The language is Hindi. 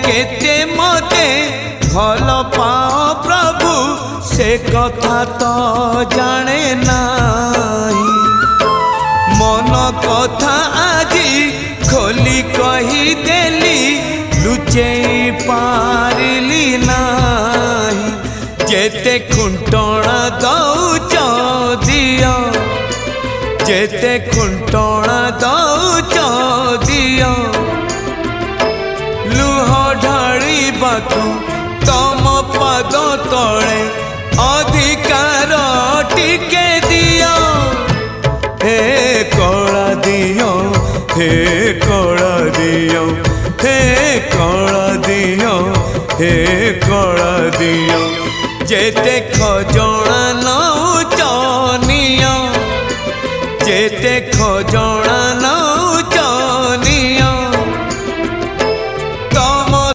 केते मते भल पाओ प्रभु से कथा तो जाने नाही। मन कथा आजी खोली कही देली लुचे पारिली नाही। जेते खुंटणा दौच दियो जेते खुंटणा दौच दियो लुह ढाळिबाकू तम पद तले अधिकार टिके दियो। हे कला दियो हे कला दियो हे कला दियो हे कला दियो। जेते खजण